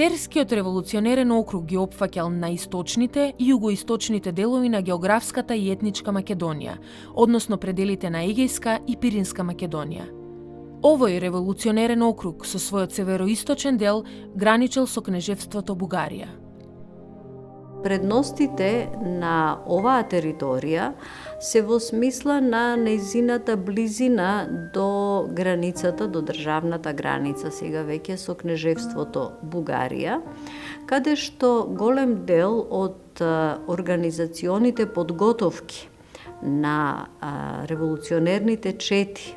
Серскиот револуционерен округ ги опфаќал на источните и југоисточните делови на географската и етничка Македонија, односно пределите на Егејска и Пиринска Македонија. Овој револуционерен округ со својот североисточен дел граничел со кнежевството Бугарија. Предностите на оваа територија се во смисла на нејзината близина до границата, до државната граница, сега веќе со кнежевството Бугарија, каде што голем дел од организационите подготовки на револуционерните чети,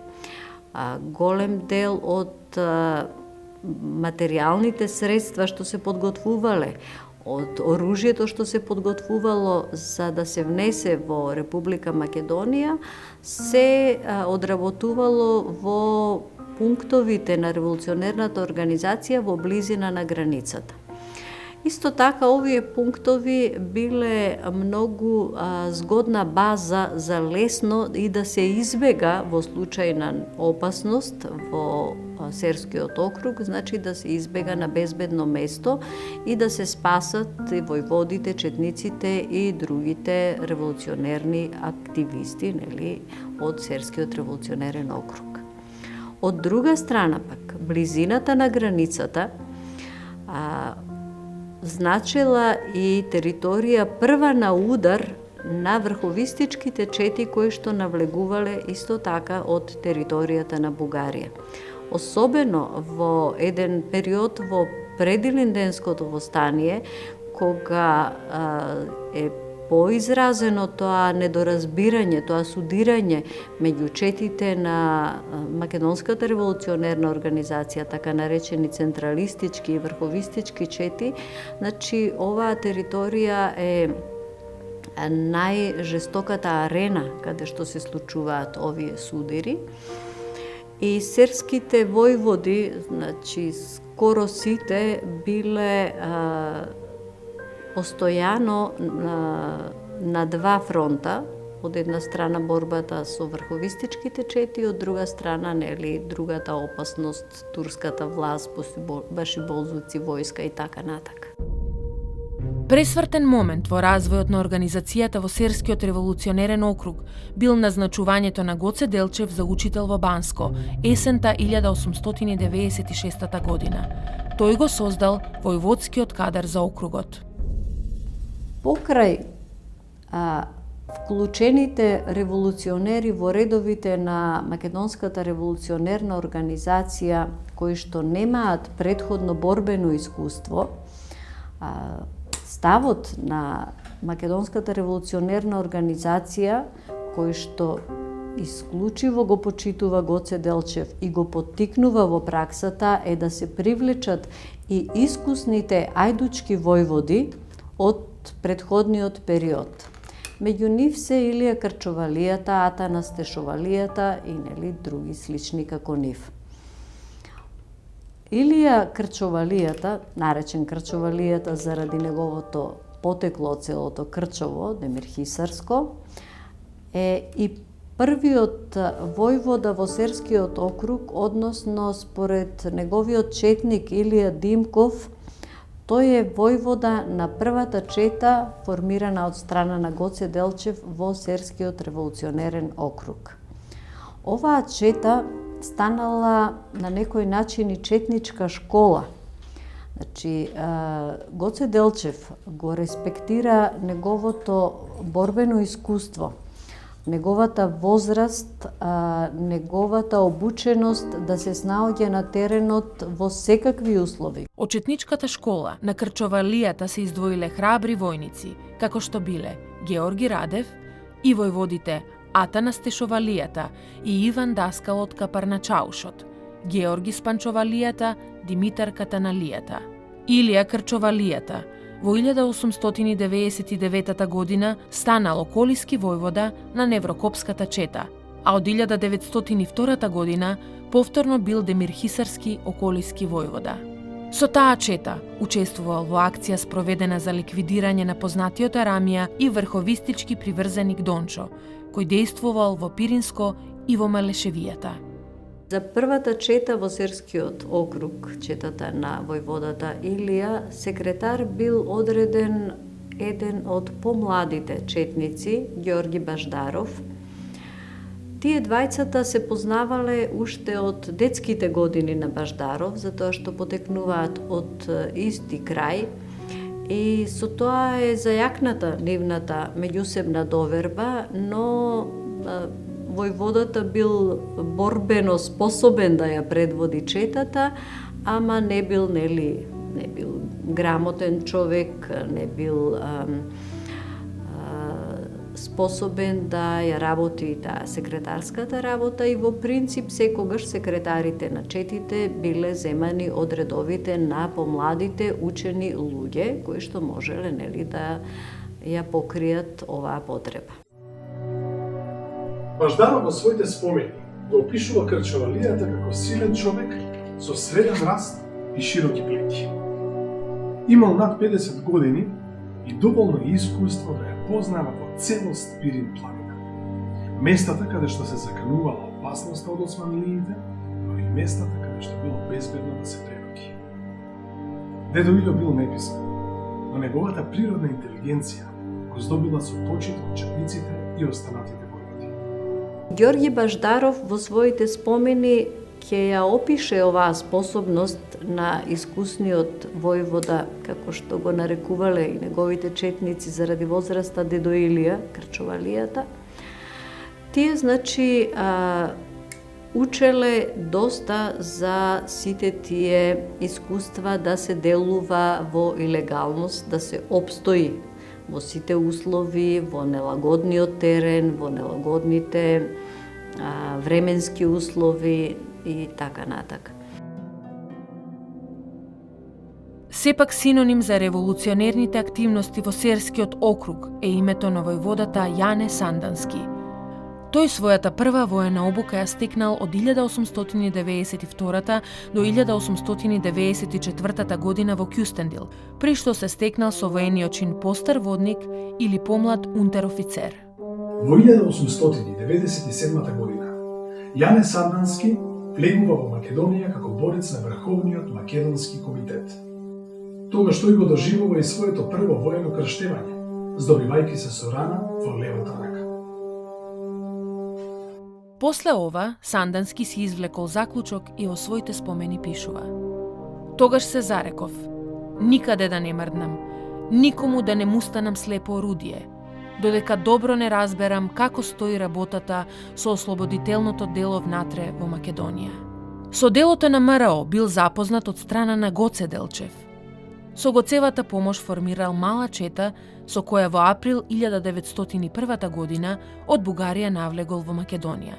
голем дел од материјалните средства што се подготвувале, од оружјето што се подготвувало за да се внесе во Република Македонија, се одработувало во пунктовите на револуционерната организација во близина на границата. Исто така, овие пунктови биле многу згодна база за лесно и да се избега во случај на опасност во Серскиот округ, значи да се избега на безбедно место и да се спасат и војводите, четниците и другите револуционерни активисти, нели, од Серскиот револуционерен округ. Од друга страна пак, близината на границата значела и територија прва на удар на врховистичките чети кои што навлегувале исто така од територијата на Бугарија. Особено во еден период во предилинденското востание, кога е поизразено тоа недоразбирање, тоа судирање меѓу четите на Македонската револуционерна организација, така наречени централистички и врховистички чети, значи оваа територија е најжестоката арена каде што се случуваат овие судири. И серските војводи, значи скоро сите биле постојано на два фронта, од една страна борбата со врховистичките чети, од друга страна, нели, другата опасност, турската власт, башиболзуци, војска и така натака. Пресвртен момент во развојот на организацијата во Серскиот револуционерен округ бил назначувањето на Гоце Делчев за учител во Банско, есента 1896 година. Тој го создал војводскиот кадар за округот. Покрај вклучените револуционери во редовите на Македонската револуционерна организација, кои што немаат претходно борбено искуство, ставот на Македонската револуционерна организација, кој што исклучиво го почитува Гоце Делчев и го поттикнува во праксата, е да се привлечат и искусните ајдучки војводи од предходниот период. Меѓу нив се Илија Крчовалијата, Атана Стешовалијата и нели други слични како нив. Илија Крчовалијата, наречен Крчовалијата заради неговото потекло од селото Крчово, Демирхисарско, е и првиот војвода во Серскиот округ, односно според неговиот четник Илија Димков, тој е војвода на првата чета формирана од страна на Гоце Делчев во Серскиот револуционерен округ. Оваа чета станала на некој начин и четничка школа. Значи, Гоце Делчев го респектира неговото борбено искуство, неговата возраст, неговата обученост да се снаоѓа на теренот во секакви услови. Од четничката школа на Крчовалијата се издвоиле храбри војници, како што биле Георги Радев и војводите Атана Стешовалијата и Иван Даскал од Капарначаушот, Георги Спанчовалијата, Димитар Катаналијата. Илија Крчовалијата во 1899 година станал околиски војвода на Неврокопската чета, а од 1902 година повторно бил Демирхисарски околиски војвода. Со таа чета учествувал во акција спроведена за ликвидирање на познатиот Арамија и врховистички приврзеник Дончо, кој дејствувал во Пиринско и во Малешевијата. За првата чета во Серскиот округ, четата на војводата Илија, секретар бил одреден еден од помладите четници, Ѓеорги Баждаров. Тие двајцата се познавале уште од детските години на Баждаров, затоа што потекнуваат од исти крај, и со тоа е зајакната нивната меѓусебна доверба, но војводата бил борбено способен да ја предводи четата, ама не бил грамотен човек, не бил способен да ја работи таа секретарската работа, и во принцип секогаш секретарите на четите биле земани од редовите на помладите учени луѓе, кои што можеле да ја покријат оваа потреба. Баждаров во своите спомени го опишува Крчовалијата како силен човек со среден раст и широки плеќи. Имал над 50 години и доволно искуство да ја познава во целост Пирин планина. Местата каде што се заканувала опасноста од османлиите, но и местата каде што било безбедно да се преноќи. Дедо Илјо бил неписмен, но неговата природна интелигенција го здобила со почит од четниците и останатите војводи. Ѓорги Баждаров во своите спомени ќе ја опише оваа способност на искусниот војвода, како што го нарекувале и неговите четници заради возраста дедо Илија, Крчовалијата. Тие, учеле доста за сите тие искуства да се делува во илегалност, да се опстои во сите услови, во нелагодниот терен, во нелагодните временски услови и така натака. Сепак синоним за револуционерните активности во Серскиот округ е името на војводата Јане Сандански. Тој својата прва воена обука ја стекнал од 1892 до 1894 година во Кјустендил, при што се стекнал со воениот чин постар водник или помлад унтерофицер. Во 1897 година Јане Сандански влегува во Македонија како борец на Врховниот македонски комитет. Тогаш тој го доживува и своето прво воено крштевање, здобивајќи се со рана во левата рака. После ова, Сандански си извлекол заклучок и во своите спомени пишува: "Тогаш се зареков, никаде да не мрднам, никому да не му станам слепо орудие, додека добро не разберам како стои работата со ослободителното дело внатре во Македонија." Со делото на МРО бил запознат од страна на Гоце Делчев. Со Гоцевата помош формирал мала чета со која во април 1901 година од Бугарија навлегол во Македонија.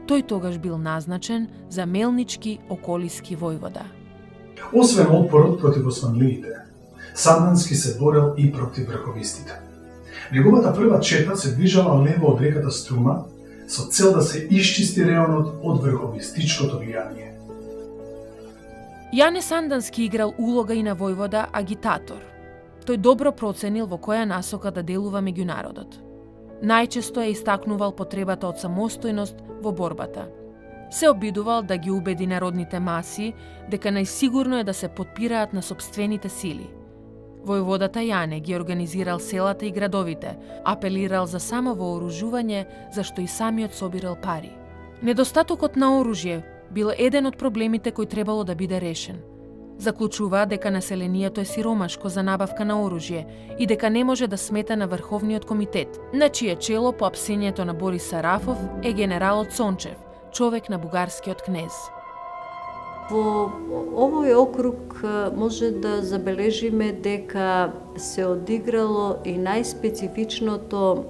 Тој тогаш бил назначен за мелнички околиски војвода. Освен отпорот против османлиите, Сандански се борел и против врховистите. Неговата прва чета се движала лево од реката Струма со цел да се исчисти реонот од врховистичкото влијание. Јане Сандански играл улога и на војвода агитатор. Тој добро проценил во која насока да делува меѓу народот. Најчесто е истакнувал потребата од самостојност во борбата. Се обидувал да ги убеди народните маси дека најсигурно е да се потпираат на сопствените сили. Војводата Јане ги организирал селата и градовите, апелирал за само вооружување, зашто и самиот собирал пари. Недостатокот на оружје бил еден од проблемите кој требало да биде решен. Заклучува дека населението е сиромашко за набавка на оружје и дека не може да смета на Врховниот комитет, на чие чело по апсењето на Борис Сарафов е генералот Сончев, човек на бугарскиот кнез. Во овој округ може да забележиме дека се одиграло и најспецифичното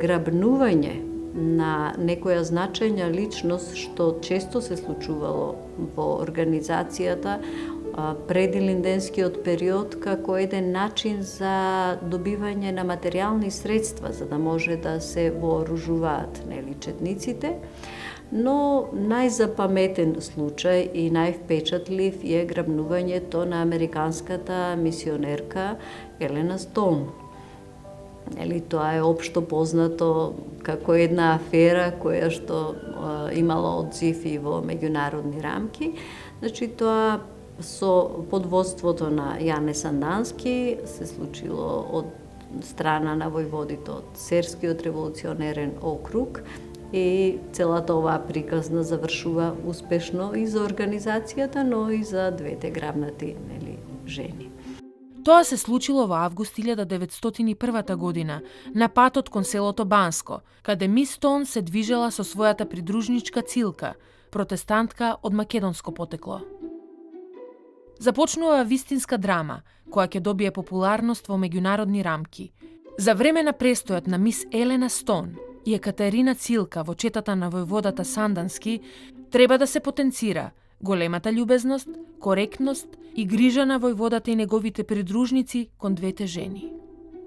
грабнување на некоја значајна личност, што често се случувало во организацијата пред илинденскиот период, како еден начин за добивање на материјални средства, за да може да се вооружуваат четниците. Но најзапаметен случај и највпечатлив е грабнувањето на американската мисионерка Елена Стоун. Тоа е општо познато како една афера која што имала одзив и во меѓународни рамки. Значи, тоа со подводството на Јане Сандански се случило од страна на војводите од Серскиот револуционерен округ и целата оваа приказна завршува успешно и за организацијата, но и за двете грабнати жени. Тоа се случило во август 1901 година на патот кон селото Банско, каде мис Стоун се движела со својата придружничка Цилка, протестантка од македонско потекло. Започнува вистинска драма, која ќе добие популарност во меѓународни рамки. За време на престојот на мис Елена Стоун и Екатерина Цилка во четата на војводата Сандански треба да се потенцира големата љубезност, коректност и грижа на војводата и неговите придружници кон двете жени.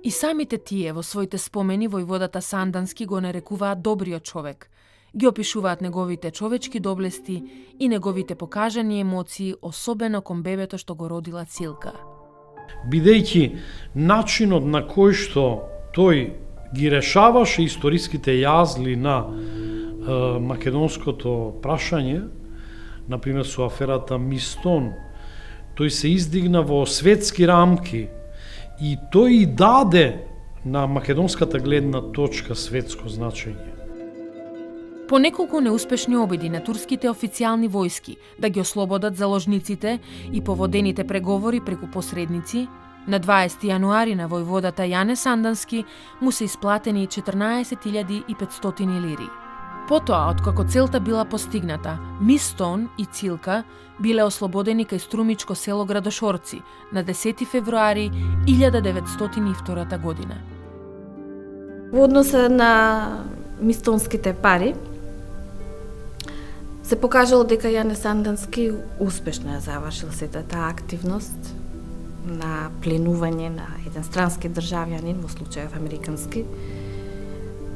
И самите тие во своите спомени војводата Сандански го нарекуваат добриот човек, ги опишуваат неговите човечки доблести и неговите покажани емоции, особено кон бебето што го родила Цилка. Бидејќи начинот на кој што тој ги решаваше историските јазли на македонското прашање, например со аферата Мис Стоун, тој се издигна во светски рамки и тој и даде на македонската гледна точка светско значење. По неколку неуспешни обиди на турските официјални војски да ги ослободат заложниците и поводените преговори преку посредници, на 20 јануари на војводата Јане Сандански му се исплатени 14.500 лири. Потоа, откако целта била постигната, мис Стоун и Цилка биле ослободени кај струмичко село Градошорци на 10 февруари 1902 година. Во односа на мистонските пари, се покажало дека Јане Сандански успешно ја завршил сета таа активност на пленување на еден странски државјанин, во случајов американски.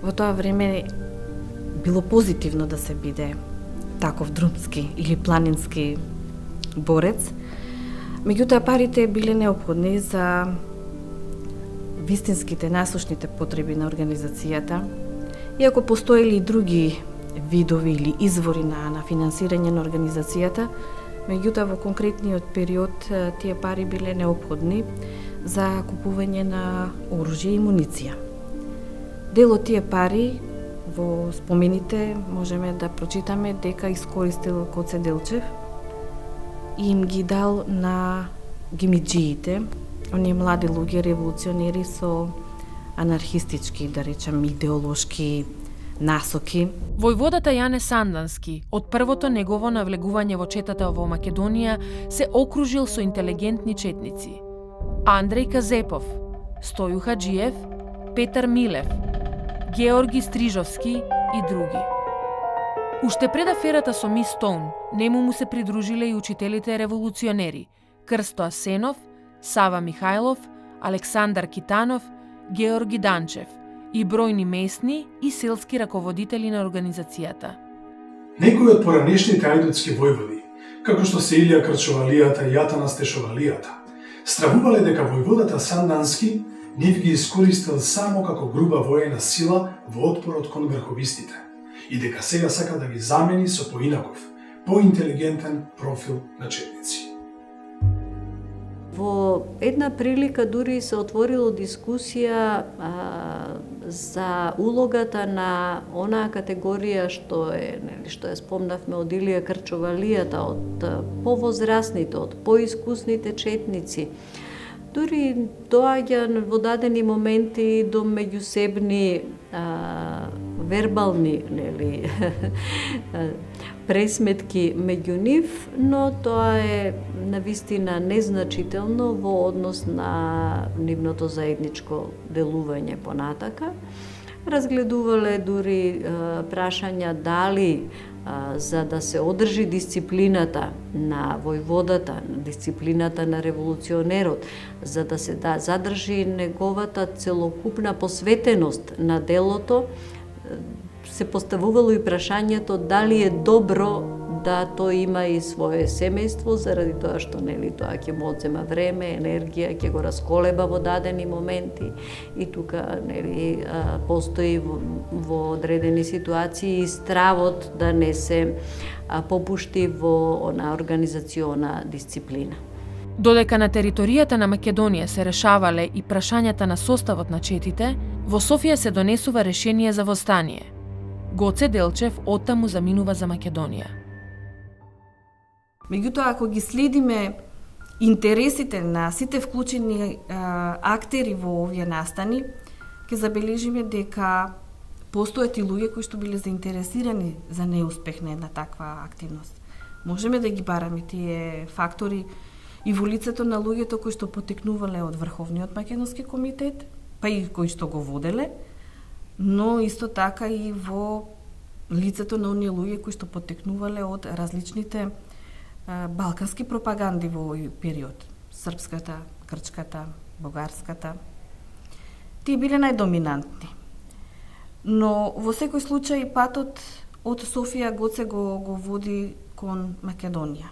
Во тоа време било позитивно да се биде таков друмски или планински борец. Меѓутоа парите биле неопходни за вистинските насушните потреби на организацијата, иако постоели и други видови или извори на финансирање на организацијата, меѓутоа во конкретниот период тие пари биле неопходни за купување на оружје и муниција. Дел од тие пари во спомените можеме да прочитаме дека искористил Коце Делчев и им ги дал на гимиджиите, оние млади луѓе револуционери со анархистички, да речем, идеолошки насоки. Војводата Јане Сандански од првото негово навлегување во четата во Македонија се окружил со интелигентни четници. Андреј Казепов, Стоју Хаджиев, Петар Милев, Георги Стрижовски и други. Уште пред аферата со мис Стоун, нему му се придружиле и учителите револуционери Крсто Асенов, Сава Михајлов, Александар Китанов, Георги Данчев и бројни местни и селски раководители на организацијата. Некои од поранешните ајдутски војводи, како што се Илија Крчовалијата и Атана Стешовалијата, стравувале дека војводата Сандански не ги искористил само како груба воена сила во отпорот кон врховистите и дека сега сака да ги замени со поинаков, поинтелигентен профил на четници. Во една прилика дури се отворило дискусија за улогата на онаа категорија што ја спомнавме од Илија Крчовалијата, од повозрасните, од поискусните четници. Дури доаѓа во дадени моменти до меѓусебни вербални пресметки меѓу нив, но тоа е навистина незначително во однос на нивното заедничко делување понатака. Разгледувале дури прашања дали за да се одржи дисциплината на војводата, дисциплината на револуционерот, за да се задржи неговата целокупна посветеност на делото, се поставувало и прашањето дали е добро да тој има и свое семејство, заради тоа што нели тоа ќе му одзема време, енергија, ќе го расколеба во дадени моменти и тука нели постои во одредени ситуации и стравот да не се попушти во она организациона дисциплина. Додека на територијата на Македонија се решавале и прашањата на составот на четите, во Софија се донесува решение за востание. Гоце Делчев оттаму заминува за Македонија. Меѓутоа, ако ги следиме интересите на сите вклучени актери во овие настани, ќе забележиме дека постојат и луѓе кои што биле заинтересирани за неуспех на една таква активност. Можеме да ги бараме тие фактори и во лицето на луѓето кои што потекнувале од Врховниот македонски комитет, па и кои што го воделе, но исто така и во лицето на оние луѓе кои што потекнувале од различните балкански пропаганди во овој период. Српската, грчката, бугарската. Тие биле најдоминантни. Но во секој случај патот од Софија Гоце го води кон Македонија.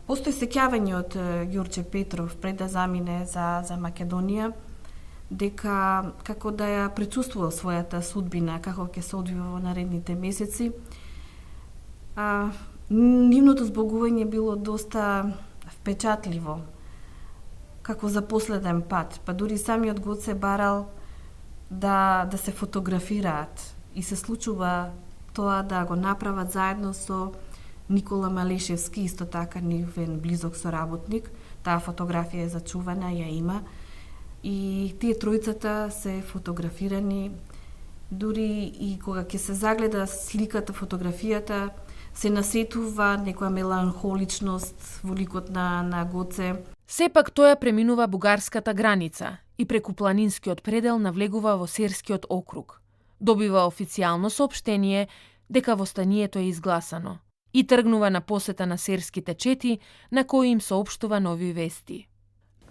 Постои сеќавање од Ѓурче Петров пред да замине за Македонија, дека како да ја пречувствувал својата судбина, како ќе се одвива во наредните месеци. Нивното збогување било доста впечатливо, како за последен пат, па дури самиот Гоце барал да се фотографираат и се случува тоа да го направат заедно со Никола Малешевски, исто така нивен близок соработник. Таа фотографија е зачувана, ја има. И тие тројцата се фотографирани, дури и кога ќе се загледа сликата, фотографијата, се насетува некоја меланхоличност во ликот на Гоце. Сепак тој преминува бугарската граница и преку планинскиот предел навлегува во Серскиот округ. Добива официјално соопштение дека востанието е изгласано и тргнува на посета на серските чети, на кои им соопштува нови вести.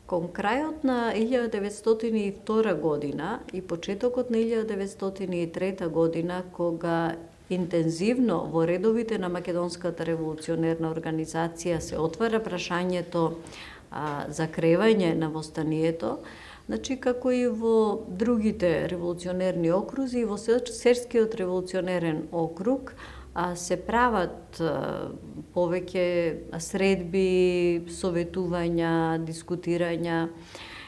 Кон крајот на 1902 година и почетокот на 1903 година, кога интензивно во редовите на Македонската револуционерна организација се отвара прашањето за кревање на востанието, значи како и во другите револуционерни окрузи, во Серскиот револуционерен округ се прават повеќе средби, советувања, дискутирања.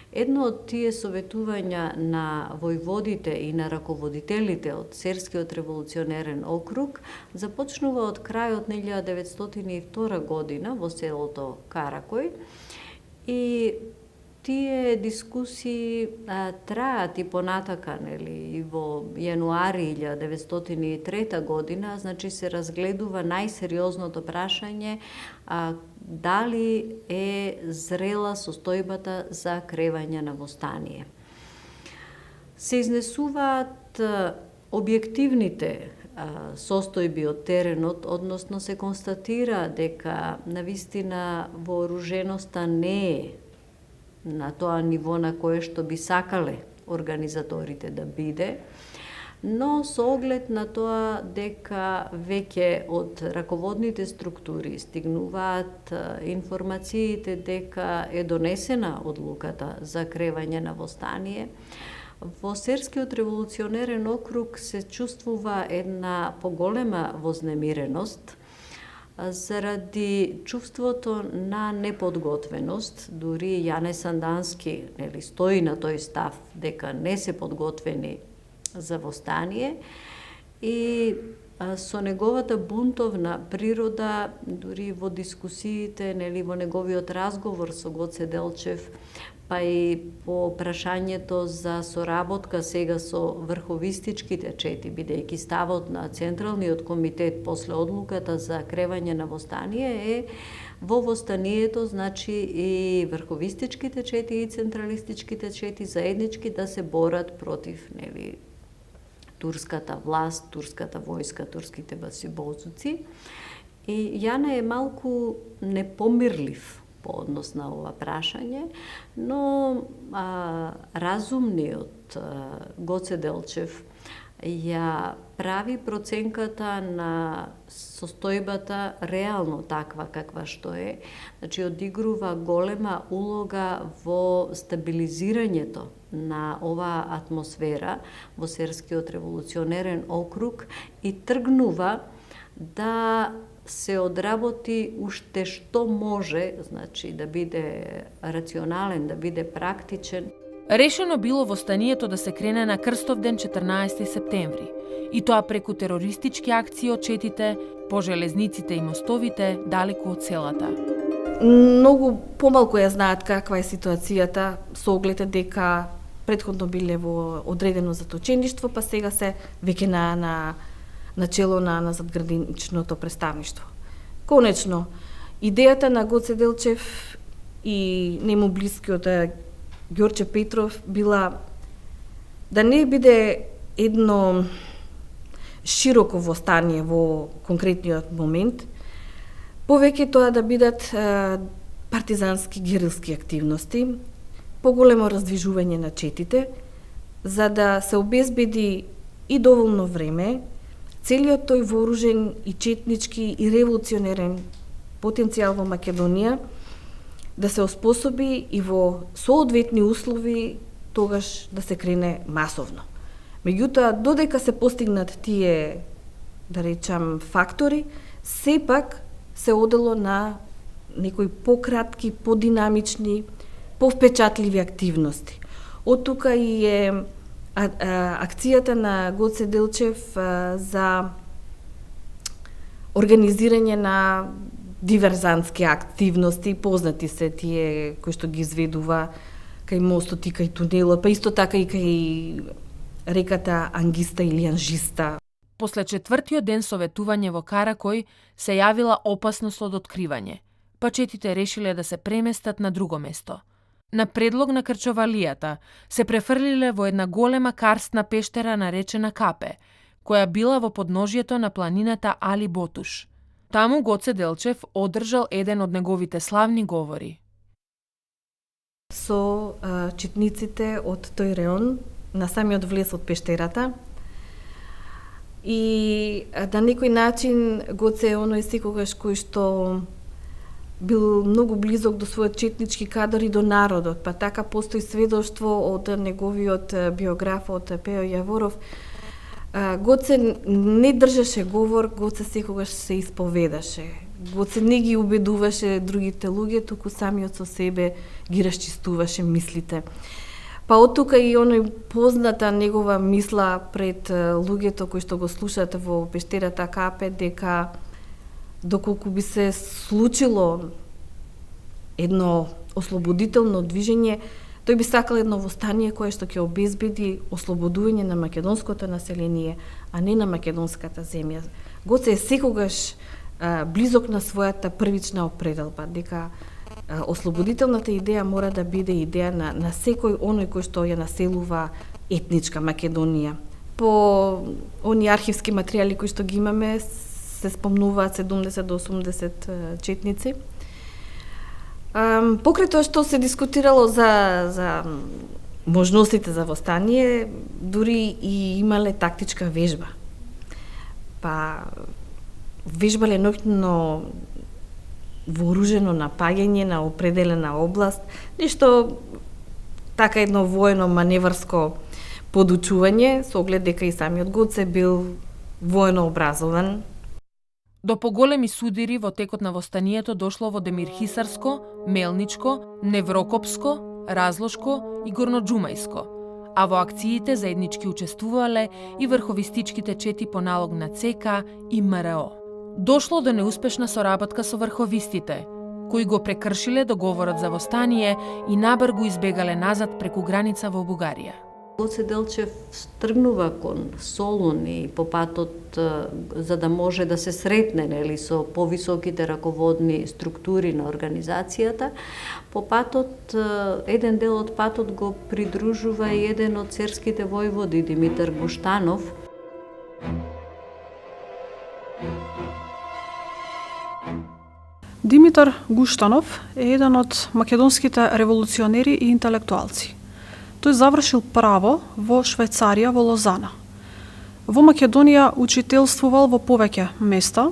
Едно од тие советувања на војводите и на раководителите од Серскиот револуционерен округ започнува од крајот на 1902 година во селото Каракој и тие дискусии траат и понатака, нели, и во јануари 1903 година, значи се разгледува најсериозното прашање дали е зрела состојбата за кревање на востание. Се изнесуваат објективните состојби од теренот, односно се констатира дека навистина вооруженоста не е на тоа ниво на кое што би сакале организаторите да биде, но со оглед на тоа дека веќе од раководните структури стигнуваат информациите дека е донесена одлуката за кревање на востание, во Серскиот револуционерен округ се чувствува една поголема вознемиреност заради чувството на неподготвеност. Дури Јане Сандански стои на тој став дека не се подготвени за востание и со неговата бунтовна природа, дури во дискусиите, во неговиот разговор со Гоце Делчев, па и по прашањето за соработка сега со врховистичките чети, бидејќи ставот на Централниот комитет после одлуката за кревање на востание е во востанието, значи и врховистичките чети и централистичките чети заеднички да се борат против, турската власт, турската војска, турските басибозуци. И Јане е малку непомирлив по однос на ова прашање, но разумниот Гоце Делчев ја прави проценката на состојбата реално таква каква што е. Значи, одигрува голема улога во стабилизирањето на оваа атмосфера во Серскиот револуционерен округ и тргнува да се одработи уште што може, значи да биде рационален, да биде практичен. Решено било востанието да се крене на Крстовден 14 септември, и тоа преку терористички акции од четите по железниците и мостовите далеку од селата. Многу помалку ја знаат каква е ситуацијата, со оглед дека претходно биле во одредено заточеништво, па сега се веќе на чело на задграничното представништво. Конечно, идејата на Гоце Делчев и нему блискиот Ѓорче Петров била да не биде едно широко востание во конкретниот момент, повеќе тоа да бидат партизански герилски активности, поголемо раздвижување на четите, за да се обезбеди и доволно време целиот тој вооружен и четнички и револуционерен потенцијал во Македонија да се оспособи и во соодветни услови тогаш да се крене масовно. Меѓутоа, додека се постигнат тие, да речам, фактори, сепак се одело на некои пократки, подинамични, повпечатливи активности. Од тука и е акцијата на Гоце Делчев за организирање на диверзантски активности, познати се тие кои што ги изведува кај мостот и кај тунелот, па исто така и кај реката Ангиста или Анжиста. После четвртиот ден советување во Каракој се јавила опасност од откривање, па четите решиле да се преместат на друго место. На предлог на Крчовалијата се префрлиле во една голема карстна пештера наречена Капе, која била во подножјето на планината Али Ботуш. Таму Гоце Делчев одржал еден од неговите славни говори. Со четниците од тој реон, на самиот влез од пештерата, и на некој начин Гоце е оној секогаш кој што бил многу близок до својот четнички кадар и до народот, па така постои сведоштво од неговиот биограф, од Пео Јаворов. Гоце не држеше говор, Гоце секогаш се исповедаше. Гоце не ги убедуваше другите луѓе, туку самиот со себе ги расчистуваше мислите. Па од тука и оној позната негова мисла пред луѓето кои што го слушаат во пештерата Капе, дека доколку би се случило едно ослободително движење, тој би сакал едно востание кое што ќе обезбеди ослободување на македонското население, а не на македонската земја. Гоце е секогаш близок на својата првична определба, дека ослободителната идеја мора да биде идеја на секој оној кој што ја населува етничка Македонија. По они архивски материјали кои што ги имаме, се спомнуваат 70 до 80 четници. Покрај тоа што се дискутирало за можностите за востание, дури и имале тактичка вежба. Па вежбале ноќно вооружено напаѓање на определена област, нешто така едно воено маневарско подучување, со оглед дека и самиот Гоце бил воено образован. До поголеми судири во текот на востанието дошло во Демирхисарско, Мелничко, Неврокопско, Разлошко и Горноџумајско, а во акциите заеднички учествувале и врховистичките чети по налог на ЦК и МРО. Дошло до неуспешна соработка со врховистите, кои го прекршиле договорот за востание и набр го избегале назад преку граница во Бугарија. Гоце Делчев тргнува кон Солун и по патот за да може да се сретне нели со повисоките раководни структури на организацијата. По патот, еден дел од патот го придружува и еден од церските војводи, Димитар Буштанов. Димитар Гуштанов е еден од македонските револуционери и интелектуалци. Тој завршил право во Швајцарија, во Лозана. Во Македонија учителствувал во повеќе места,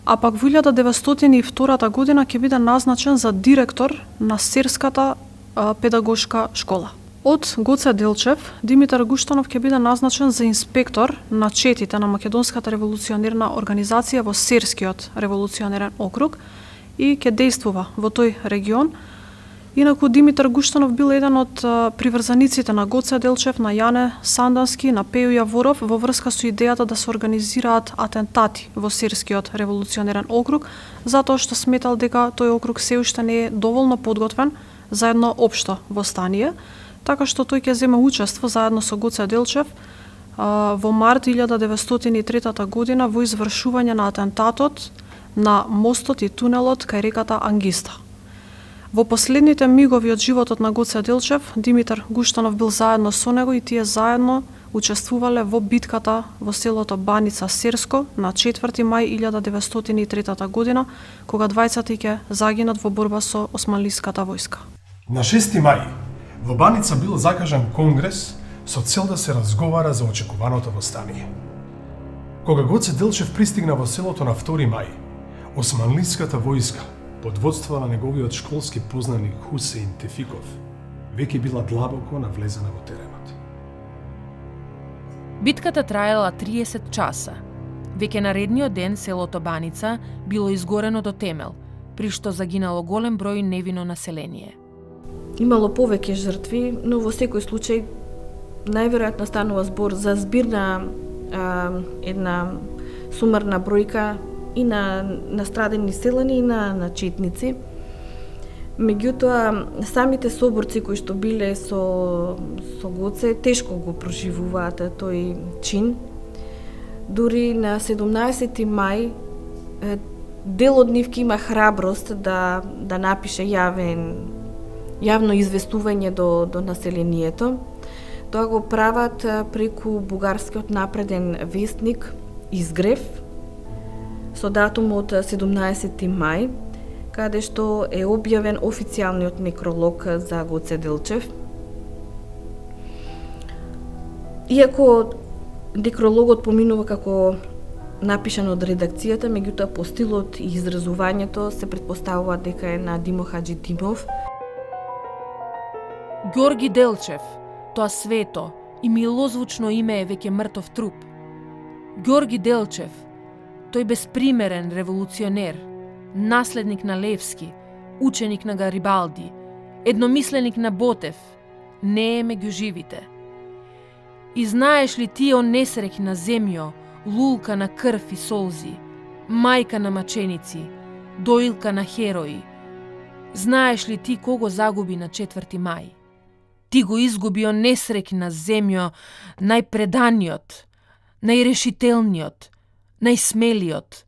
а пак во 1902 година ќе биде назначен за директор на Серската педагошка школа. Од Гоце Делчев, Димитар Гуштанов ќе биде назначен за инспектор на четите на Македонската револуционерна организација во Серскиот револуционерен округ и ќе действува во тој регион. Инаку Димитар Гуштанов бил еден од приврзаниците на Гоце Делчев, на Јане Сандански, на Пејо Јаворов во врска со идејата да се организираат атентати во Серскиот револуционерен округ, затоа што сметал дека тој округ се уште не е доволно подготвен за едно општо восстание, така што тој ќе земе учество заедно со Гоце Делчев во март 1903 година во извршување на атентатот на мостот и тунелот кај реката Ангиста. Во последните мигови од животот на Гоце Делчев, Димитар Гуштанов бил заедно со него и тие заедно учествувале во битката во селото Баница Серско на 4 мај 1903 година, кога двајцата ќе загинат во борба со османлиската војска. На 6 мај во Баница бил закажан конгрес со цел да се разговара за очекуваното восстание. Кога Гоце Делчев пристигна во селото на 2 мај, османлиската војска под водство на неговиот школски познаник Хусеин Тефиков веќе била длабоко навлезена во теренот. Битката траела 30 часа. Веќе наредниот ден селото Баница било изгорено до темел, при што загинало голем број невино население. Имало повеќе жртви, но во секој случај најверојатно станува збор за збирна една сумарна бројка и на настрадени селани и на четници. Меѓутоа, самите соборци кои што биле со Гоце тешко го проживуваат тој чин. Дури на 17 мај дел од нив има храброст да напише јавно известување до населението. Тоа го прават преку бугарскиот напреден вестник Изгрев со датум од 17 мај, каде што е објавен официјалниот некролог за Гоце Делчев. Иако некрологот поминува како напишан од редакцијата, меѓутоа по стилот и изразувањето се претпоставува дека е на Димо Хаджи Димов. Ѓорги Делчев, тоа свето и милозвучно име е веќе мртов труп. Ѓорги Делчев, тој безпримерен револуционер, наследник на Левски, ученик на Гарибалди, едномисленик на Ботев, не е меѓу живите. И знаеш ли ти о несреќна земјо, лулка на крв и солзи, мајка на маченици, доилка на херои, знаеш ли ти кого загуби на 4 мај? Ти го изгуби о несреќна земјо, најпреданиот, најрешителниот, најсмелиот,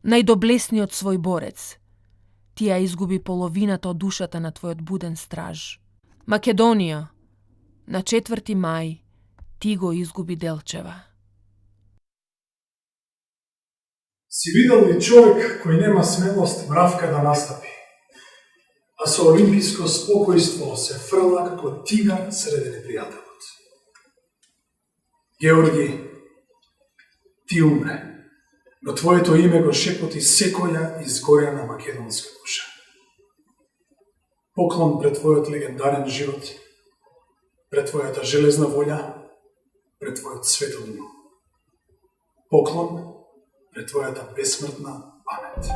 најдоблесниот свој борец. Ти ја изгуби половината од душата на твојот буден страж. Македонија, на 4 мај, ти го изгуби Делчева. Си видел ли човек кој нема смелост мравка да настапи, а со олимписко спокојство се фрла како тигар среде непријателот? Георги, ти умре, но твоето име го шепоти секоја изгорена македонска душа. Поклон пред твојот легендарен живот, пред твојата железна волја, пред твојот светот ум. Поклон пред твојата бесмртна памет.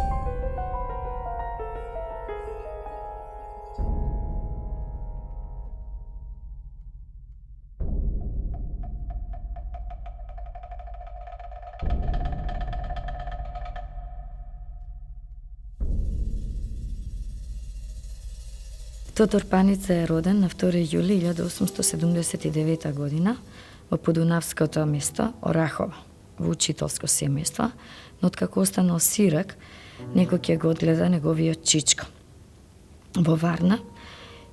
Тодор Паница е роден на 2 јули 1879 година во подунавското место Орахово, во учителско семејство, но откако останал сирак, некој ќе го одгледа неговиот чичко. Во Варна,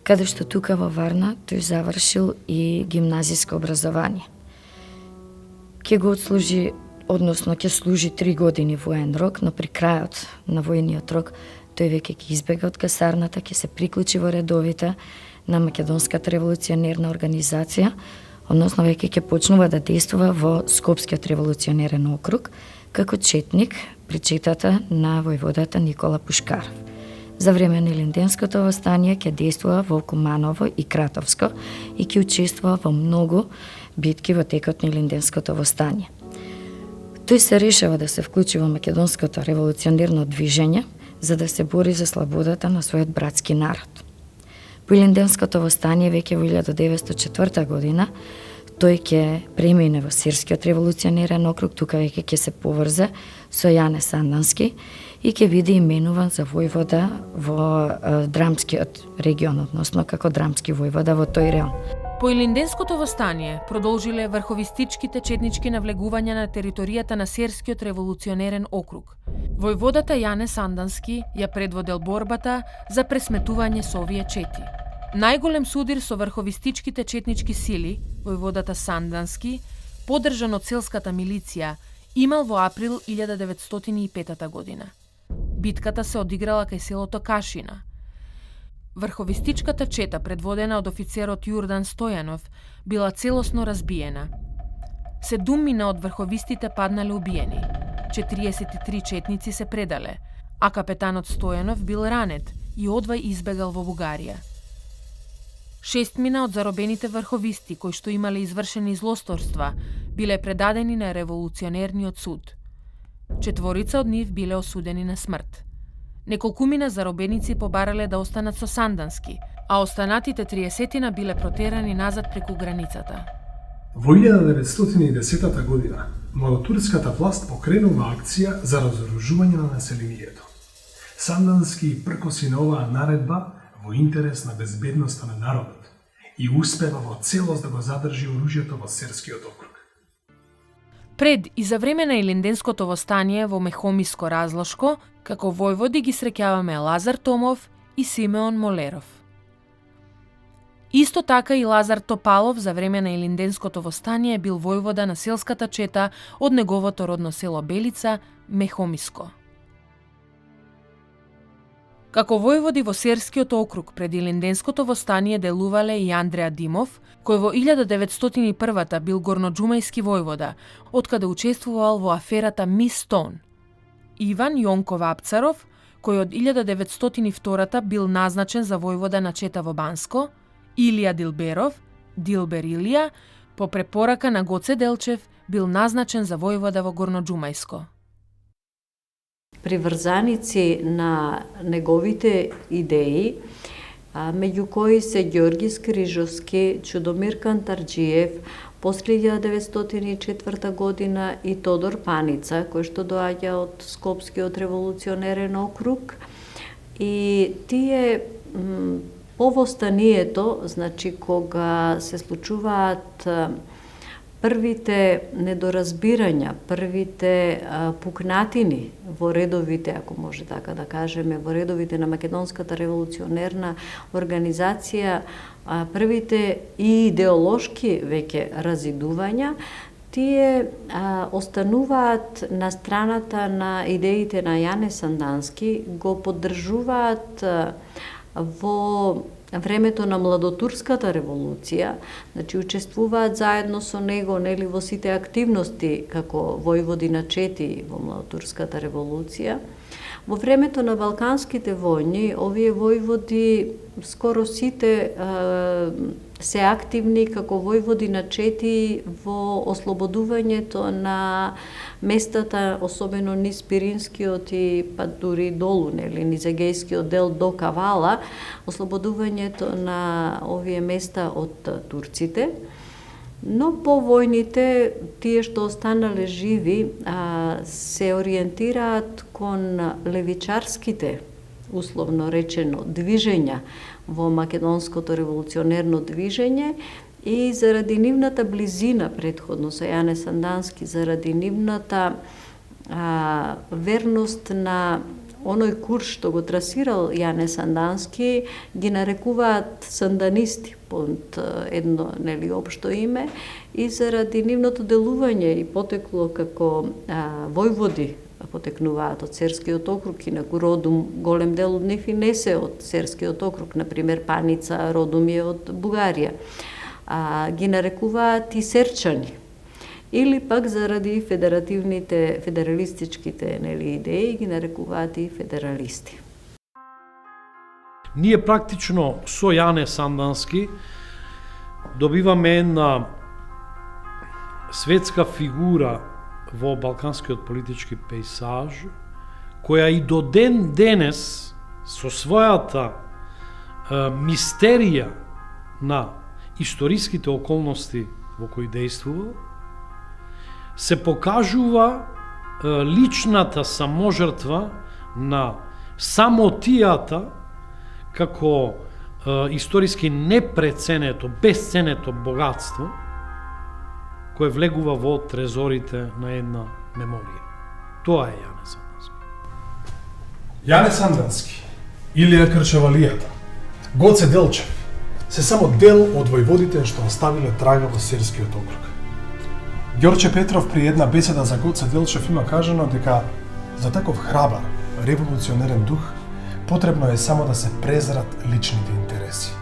каде што тука во Варна тој завршил и гимназиско образование. Ќе го одслужи, односно ќе служи 3 години воен рок, но при крајот на војниот рок тој веќе ќе избега од касарната, ќе се приклучи во редовите на Македонската револуционерна организација, односно веќе ќе почнува да действува во Скопскиот револуционерен округ како четник при четата на војводата Никола Пушкаров. За време на Илинденското востание ќе действува во Куманово и Кратовско и ќе учествува во многу битки во текот на Илинденското востание. Тој се решава да се вклучи во македонското револуционерно движење за да се бори за слободата на својот братски народ. По Илинденското востание веќе во 1904 година тој ќе премине во Сирскиот револуционерен округ, тука веќе ќе се поврзе со Јане Сандански и ќе биде именуван за војвода во Драмскиот регион, односно како драмски војвода во тој регион. По Илинденското востание продолжиле врховистичките четнички навлегувања на територијата на Серскиот револуционерен округ. Војводата Јане Сандански ја предводел борбата за пресметување со овие чети. Најголем судир со врховистичките четнички сили, војводата Сандански, поддржан од селската милиција, имал во април 1905 година. Битката се одиграла кај селото Кашина. Врховистичката чета, предводена од офицерот Јурдан Стојанов, била целосно разбиена. 7 од врховистите паднале убиени. 43 четници се предале, а капетанот Стојанов бил ранет и одвај избегал во Бугарија. 6 од заробените врховисти, кои што имале извршени злосторства, биле предадени на револуционерниот суд. 4 од нив биле осудени на смрт. Неколкумина заробеници побарале да останат со Сандански, а останатите 30 биле протерани назад преку границата. Во 1910 година младотурската власт покренува акција за разоружување на населението. Сандански пркоси на оваа наредба во интерес на безбедноста на народот и успева во целост да го задржи оружјето во Серскиот округ. Пред и за време на Илинденското востание во Мехомиско разлошко, како војводи ги среќаваме Лазар Томов и Симеон Молеров. Исто така и Лазар Топалов за време на Илинденското востание бил војвода на селската чета од неговото родно село Белица, Мехомиско. Како војводи во Серскиот округ пред Илинденското востание делувале и Андреа Димов, кој во 1901 бил горноџумајски војвода, откаде учествувал во аферата Мис Тон. Иван Јонков Апцаров, кој од 1902 бил назначен за војвода на чета во Банско, Илија Дилберов, Дилбер Илија, по препорака на Гоце Делчев, бил назначен за војвода во Горноџумајско. Приврзаници на неговите идеи, меѓу кои се Ѓорги Скрижовски, Чудомир Кантарџиев, после 1904 година и Тодор Паница, кој што доаѓа од Скопскиот револуционерен округ. И тие по востанието, значи кога се случуваат првите недоразбирања, првите пукнатини во редовите, ако може така да кажеме, во редовите на Македонската револуционерна организација, првите и идеолошки веќе разидувања, тие остануваат на страната на идеите на Јане Сандански, го поддржуваат во времето на младотурската револуција, значи учествуваат заедно со него нели во сите активности како војводи на чети во младотурската револуција. Во времето на Балканските војни, овие војводи скоро сите се активни како војводи на чети во ослободувањето на местата, особено низ Пиринскиот и па дури долу, нели, низ Егејскиот дел до Кавала, ослободувањето на овие места од турците. Но по војните, тие што останале живи, се ориентираат кон левичарските, условно речено, движења во македонското револуционерно движење и заради нивната близина предходно со Јане Сандански, заради нивната верност на оној курс што го трасирал Јане Сандански, ги нарекуваат санданисти под едно нели општо име и заради нивното делување и потекло како војводи потекнуваат од Серскиот округ, инаку родум голем дел од нив и не се од Серскиот округ, например Паница родум е од Бугарија. ги нарекуваат и серчани. Или пак заради федералистичките идеи ги нарекуваат и федералисти. Ние практично со Јане Сандански добиваме една светска фигура во балканскиот политички пейсаж, која и до ден денес со својата мистерија на историските околности во кои действува, се покажува личната саможртва на самотијата како историски непреценето, безценето богатство кое влегува во трезорите на една меморија. Тоа е Јане Сандански. Јане Сандански, Илија Крчевалијата, Гоце Делчев се само дел од војводите што оставиле трага во Серскиот округ. Ѓорче Петров при една беседа за Гоце Делчев има кажано дека за таков храбар, револуционерен дух потребно е само да се презрат личните интереси.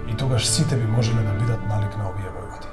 И тогаш сите би можеле да бидат налик на овие војводи.